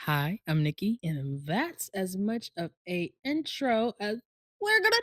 Hi, I'm Nikki, and that's as much of a intro as we're gonna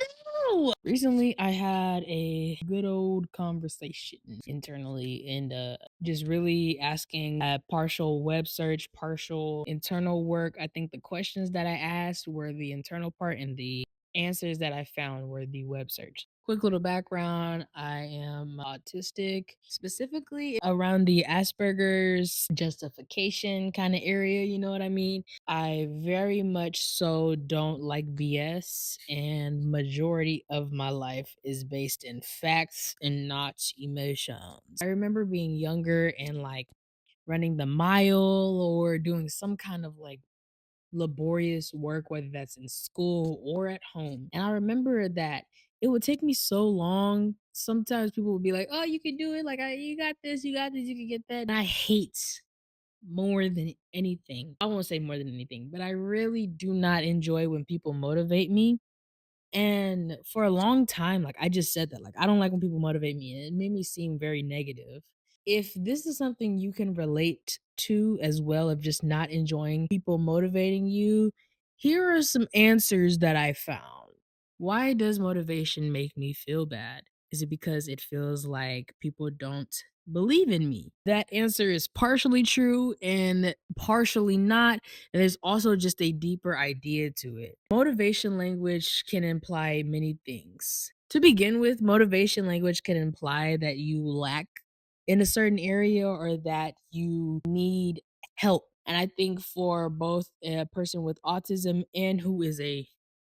do. Recently, I had a good old conversation internally and just really asking partial web search, partial internal work. I think the questions that I asked were the internal part, and the answers that I found were the web search. Quick little background, I am autistic, specifically around the Asperger's justification kind of area, you know what I mean? I very much so don't like BS, and majority of my life is based in facts and not emotions. I remember being younger and like running the mile or doing some kind of like laborious work, whether that's in school or at home. And I remember that it would take me so long. Sometimes people would be like, "Oh, you can do it. Like, you got this, you got this, you can get that." And I hate more than anything. I won't say more than anything, but I really do not enjoy when people motivate me. And for a long time, like I just said that, like I don't like when people motivate me. And it made me seem very negative. If this is something you can relate to as well, of just not enjoying people motivating you, here are some answers that I found. Why does motivation make me feel bad? Is it because it feels like people don't believe in me? That answer is partially true and partially not. And there's also just a deeper idea to it. Motivation language can imply many things. To begin with, motivation language can imply that you lack in a certain area or that you need help. And I think for both a person with autism and who is a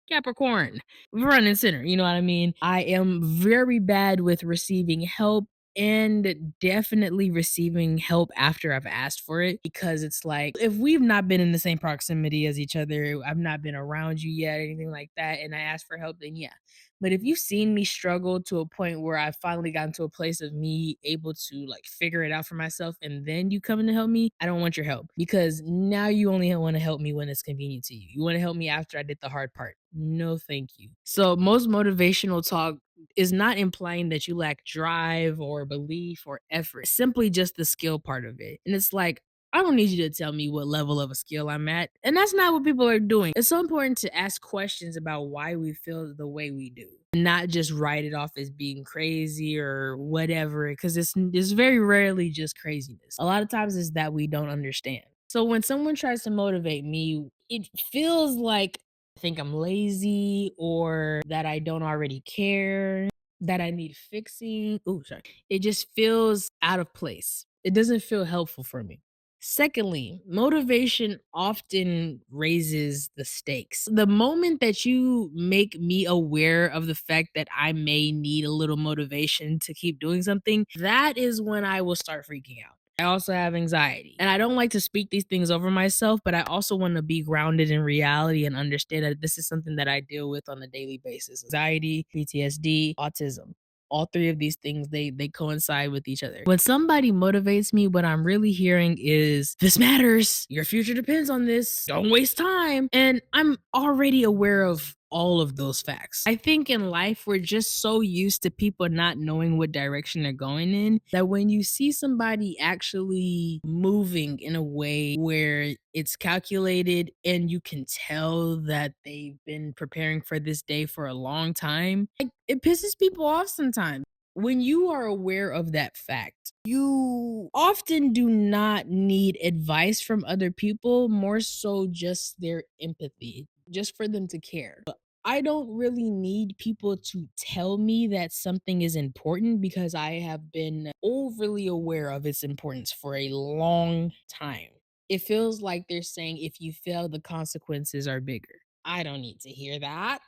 Capricorn, front and center, you know what I mean? I am very bad with receiving help and definitely receiving help after I've asked for it, because it's like if we've not been in the same proximity as each other, I've not been around you yet, anything like that, and I ask for help, then yeah. But if you've seen me struggle to a point where I've finally gotten to a place of me able to like figure it out for myself and then you come in to help me, I don't want your help, because now you only want to help me when it's convenient to you. You want to help me after I did the hard part. No, thank you. So most motivational talk is not implying that you lack drive or belief or effort. It's simply just the skill part of it. And it's like, I don't need you to tell me what level of a skill I'm at. And that's not what people are doing. It's so important to ask questions about why we feel the way we do, not just write it off as being crazy or whatever, because it's very rarely just craziness. A lot of times it's that we don't understand. So when someone tries to motivate me, it feels like I think I'm lazy or that I don't already care, that I need fixing. Oh, sorry. It just feels out of place. It doesn't feel helpful for me. Secondly, motivation often raises the stakes. The moment that you make me aware of the fact that I may need a little motivation to keep doing something, that is when I will start freaking out. I also have anxiety, and I don't like to speak these things over myself, but I also want to be grounded in reality and understand that this is something that I deal with on a daily basis. Anxiety, PTSD, autism. All three of these things, they coincide with each other. When somebody motivates me, what I'm really hearing is, this matters, your future depends on this, don't waste time. And I'm already aware of all of those facts. I think in life we're just so used to people not knowing what direction they're going in, that when you see somebody actually moving in a way where it's calculated and you can tell that they've been preparing for this day for a long time, like, it pisses people off sometimes. When you are aware of that fact, you often do not need advice from other people, more so just their empathy, just for them to care. I don't really need people to tell me that something is important, because I have been overly aware of its importance for a long time. It feels like they're saying if you fail, the consequences are bigger. I don't need to hear that.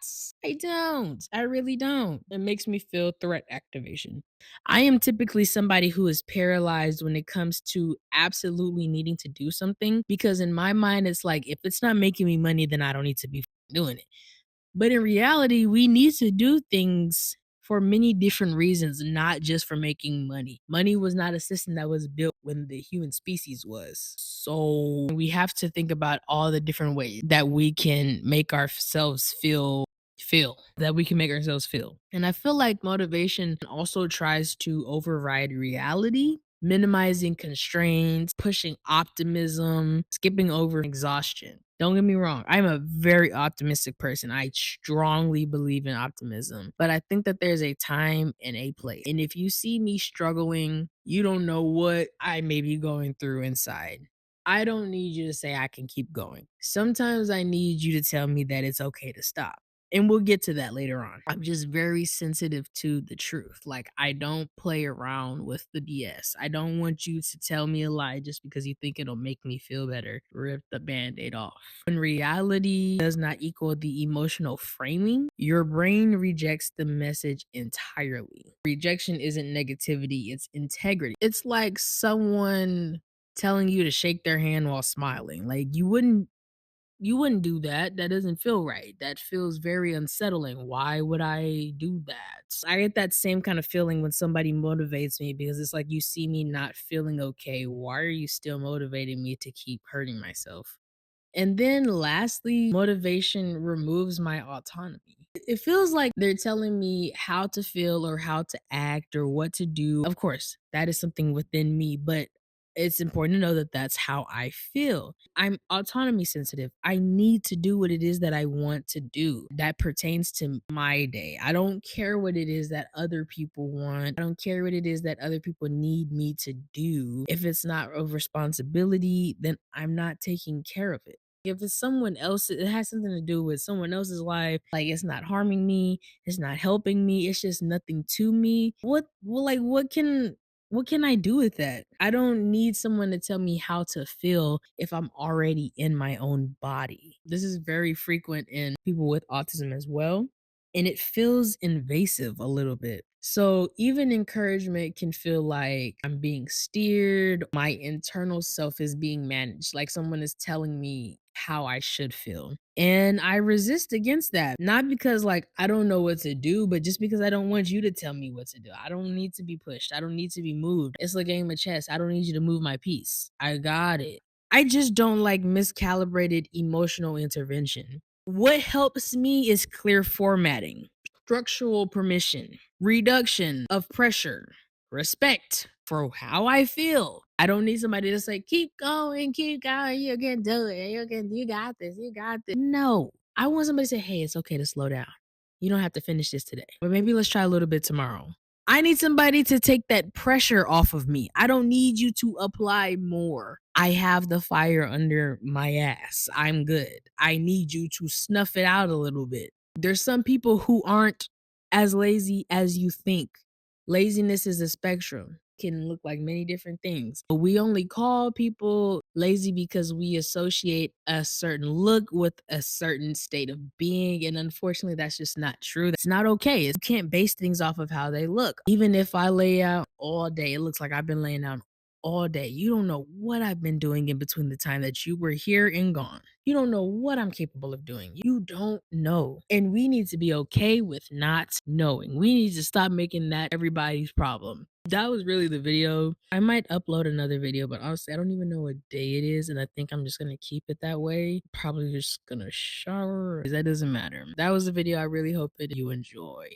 I don't. I really don't. It makes me feel threat activation. I am typically somebody who is paralyzed when it comes to absolutely needing to do something, because in my mind, it's like, if it's not making me money, then I don't need to be doing it. But in reality, we need to do things for many different reasons, not just for making money. Money was not a system that was built when the human species was. So we have to think about all the different ways that we can make ourselves feel. And I feel like motivation also tries to override reality. minimizing constraints, pushing optimism, skipping over exhaustion. Don't get me wrong, I'm a very optimistic person. I strongly believe in optimism, but I think that there's a time and a place. And if you see me struggling, you don't know what I may be going through inside. I don't need you to say I can keep going. Sometimes I need you to tell me that it's okay to stop. And we'll get to that later on. I'm just very sensitive to the truth. Like, I don't play around with the BS. I don't want you to tell me a lie just because you think it'll make me feel better. Rip the band aid off. When reality does not equal the emotional framing, your brain rejects the message entirely. Rejection isn't negativity, it's integrity. It's like someone telling you to shake their hand while smiling. Like, you wouldn't do that. That doesn't feel right. That feels very unsettling. Why would I do that? I get that same kind of feeling when somebody motivates me because it's like you see me not feeling okay. Why are you still motivating me to keep hurting myself? And then lastly, motivation removes my autonomy. It feels like they're telling me how to feel or how to act or what to do. Of course, that is something within me, but it's important to know that that's how I feel. I'm autonomy sensitive. I need to do what it is that I want to do that pertains to my day. I don't care what it is that other people want. I don't care what it is that other people need me to do. If it's not of responsibility, then I'm not taking care of it. If it's someone else, it has something to do with someone else's life. Like, it's not harming me, it's not helping me, it's just nothing to me. What can I do with that? I don't need someone to tell me how to feel if I'm already in my own body. This is very frequent in people with autism as well, and it feels invasive a little bit. So even encouragement can feel like I'm being steered, my internal self is being managed, like someone is telling me how I should feel. And I resist against that, not because like I don't know what to do, but just because I don't want you to tell me what to do. I don't need to be pushed. I don't need to be moved. It's a game of chess. I don't need you to move my piece. I got it. I just don't like miscalibrated emotional intervention. What helps me is clear formatting, structural permission, reduction of pressure, respect for how I feel. I don't need somebody to say, keep going, you can do it, you got this, you got this. No, I want somebody to say, hey, it's okay to slow down. You don't have to finish this today, but maybe let's try a little bit tomorrow. I need somebody to take that pressure off of me. I don't need you to apply more. I have the fire under my ass. I'm good. I need you to snuff it out a little bit. There's some people who aren't as lazy as you think. Laziness is a spectrum, can look like many different things. But we only call people lazy because we associate a certain look with a certain state of being. And unfortunately, that's just not true. That's not okay. You can't base things off of how they look. Even if I lay out all day, it looks like I've been laying out all day. You don't know what I've been doing in between the time that you were here and gone. You don't know what I'm capable of doing. You don't know. And we need to be okay with not knowing. We need to stop making that everybody's problem. That was really the video. I might upload another video, but honestly, I don't even know what day it is. And I think I'm just going to keep it that way. Probably just going to shower. That doesn't matter. That was the video. I really hope that you enjoy.